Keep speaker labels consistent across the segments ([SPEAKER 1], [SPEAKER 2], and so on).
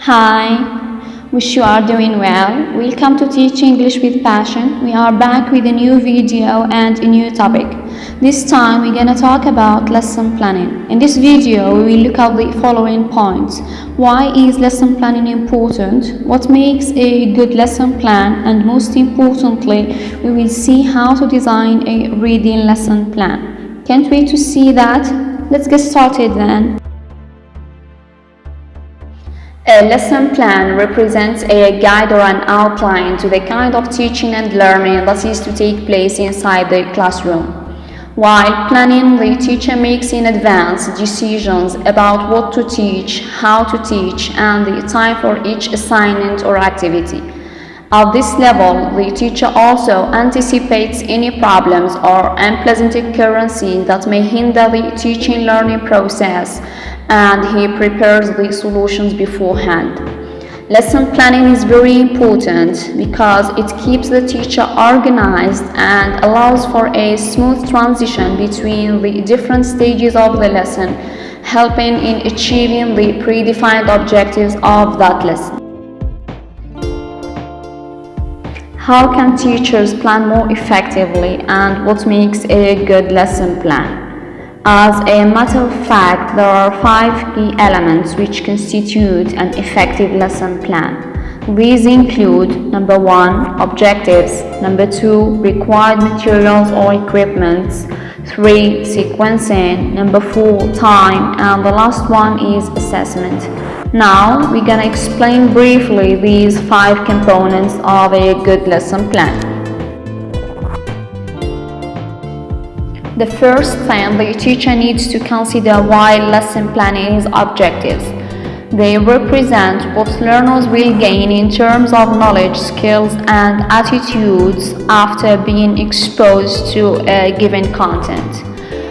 [SPEAKER 1] Hi, wish you are doing well. Welcome to Teach English with Passion. We are back with a new video and a new topic. This time we're gonna talk about lesson planning. In this video we will look at the following points. Why is lesson planning important? What makes a good lesson plan? And most importantly, we will see how to design a reading lesson plan. Can't wait to see that. Let's get started then. A lesson plan represents a guide or an outline to the kind of teaching and learning that is to take place inside the classroom. While planning, the teacher makes in advance decisions about what to teach, how to teach, and the time for each assignment or activity. At this level, the teacher also anticipates any problems or unpleasant occurrences that may hinder the teaching-learning process, and he prepares the solutions beforehand. Lesson planning is very important because it keeps the teacher organized and allows for a smooth transition between the different stages of the lesson, helping in achieving the predefined objectives of that lesson. How can teachers plan more effectively, and what makes a good lesson plan? As a matter of fact, there are 5 key elements which constitute an effective lesson plan. These include: number 1, objectives; number 2, required materials or equipment; 3, sequencing; number 4, time; and the last one is assessment. Now, we're gonna explain briefly these 5 components of a good lesson plan. The first thing the teacher needs to consider while lesson planning is objectives. They represent what learners will gain in terms of knowledge, skills, and attitudes after being exposed to a given content.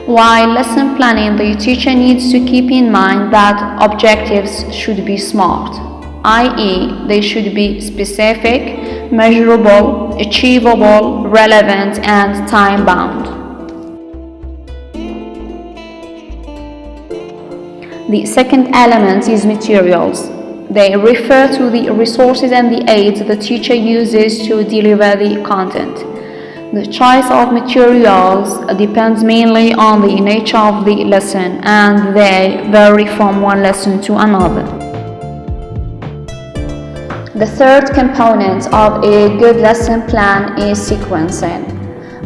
[SPEAKER 1] While lesson planning, the teacher needs to keep in mind that objectives should be SMART, i.e., they should be specific, measurable, achievable, relevant, and time-bound. The second element is materials. They refer to the resources and the aids the teacher uses to deliver the content. The choice of materials depends mainly on the nature of the lesson, and they vary from one lesson to another. The third component of a good lesson plan is sequencing.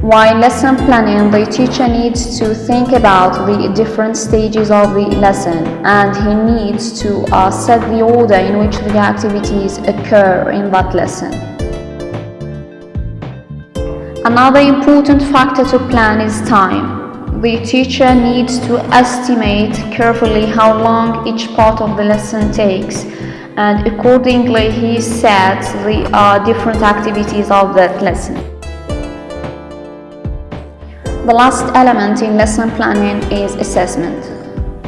[SPEAKER 1] While lesson planning, the teacher needs to think about the different stages of the lesson, and he needs to set the order in which the activities occur in that lesson. Another important factor to plan is time. The teacher needs to estimate carefully how long each part of the lesson takes, and accordingly he sets the different activities of that lesson. The last element in lesson planning is assessment.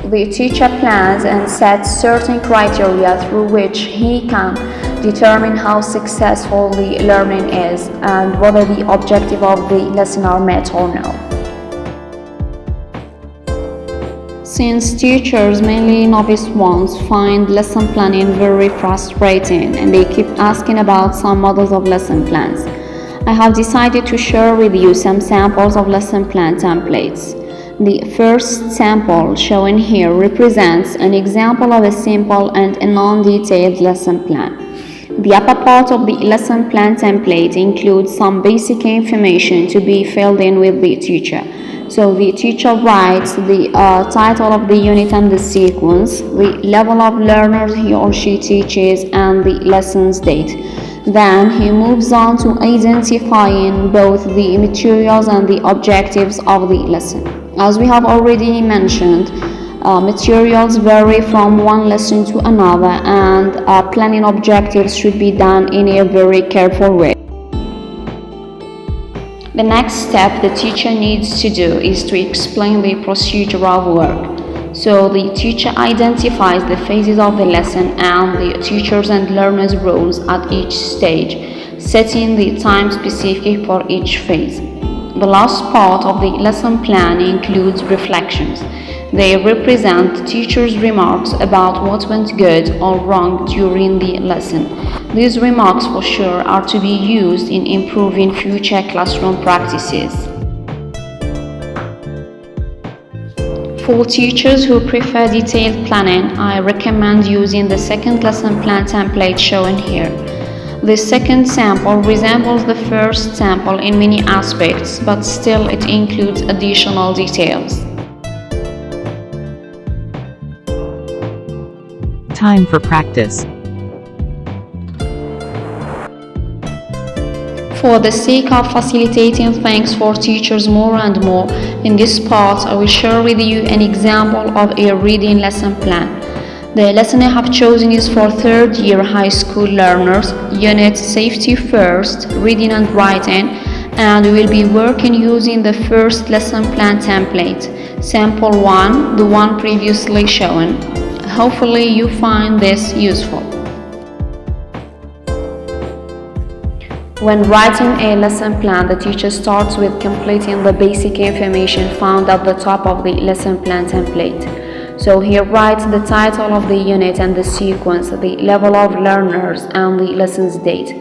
[SPEAKER 1] The teacher plans and sets certain criteria through which he can determine how successful the learning is and whether the objective of the lesson are met or no. Since teachers, mainly novice ones, find lesson planning very frustrating and they keep asking about some models of lesson plans, I have decided to share with you some samples of lesson plan templates. The first sample shown here represents an example of a simple and a non-detailed lesson plan. The upper part of the lesson plan template includes some basic information to be filled in with the teacher. So the teacher writes the title of the unit and the sequence, the level of learners he or she teaches, and the lesson's date. Then he moves on to identifying both the materials and the objectives of the lesson. As we have already mentioned, materials vary from one lesson to another, and planning objectives should be done in a very careful way. The next step the teacher needs to do is to explain the procedure of work. So the teacher identifies the phases of the lesson and the teachers and learners' roles at each stage, setting the time specific for each phase. The last part of the lesson plan includes reflections. They represent the teacher's remarks about what went good or wrong during the lesson. These remarks for sure are to be used in improving future classroom practices. For teachers who prefer detailed planning, I recommend using the second lesson plan template shown here. The second sample resembles the first sample in many aspects, but still it includes additional details.
[SPEAKER 2] Time for practice.
[SPEAKER 1] For the sake of facilitating things for teachers more and more, in this part I will share with you an example of a reading lesson plan. The lesson I have chosen is for third-year high school learners, Unit Safety First, Reading and Writing, and we will be working using the first lesson plan template, Sample 1, the one previously shown. Hopefully you find this useful. When writing a lesson plan, the teacher starts with completing the basic information found at the top of the lesson plan template. So he writes the title of the unit and the sequence, the level of learners, and the lesson's date.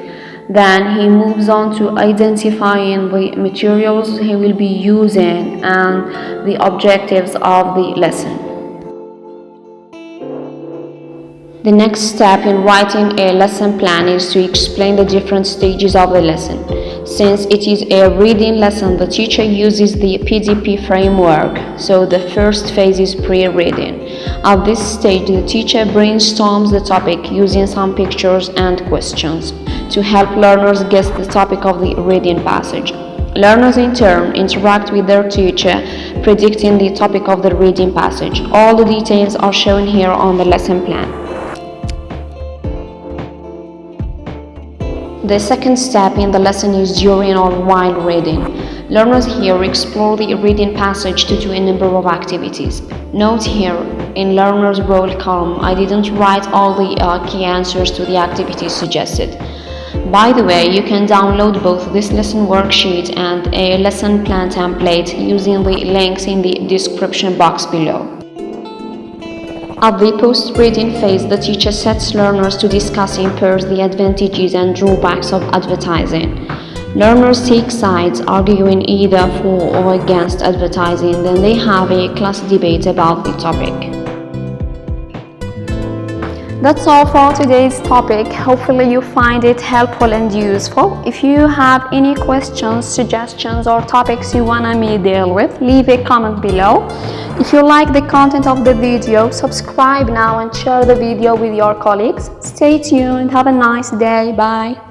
[SPEAKER 1] Then he moves on to identifying the materials he will be using and the objectives of the lesson. The next step in writing a lesson plan is to explain the different stages of the lesson. Since it is a reading lesson, the teacher uses the PDP framework, so the first phase is pre-reading. At this stage, the teacher brainstorms the topic using some pictures and questions to help learners guess the topic of the reading passage. Learners in turn interact with their teacher, predicting the topic of the reading passage. All the details are shown here on the lesson plan. The second step in the lesson is during or while reading. Learners here explore the reading passage to do a number of activities. Note here, in learner's roll column, I didn't write all the key answers to the activities suggested. By the way, you can download both this lesson worksheet and a lesson plan template using the links in the description box below. At the post-reading phase, the teacher sets learners to discuss in pairs the advantages and drawbacks of advertising. Learners take sides, arguing either for or against advertising, then they have a class debate about the topic. That's all for today's topic. Hopefully you find it helpful and useful. If you have any questions, suggestions, or topics you want me to deal with, leave a comment below. If you like the content of the video, subscribe now and share the video with your colleagues. Stay tuned. Have a nice day. Bye.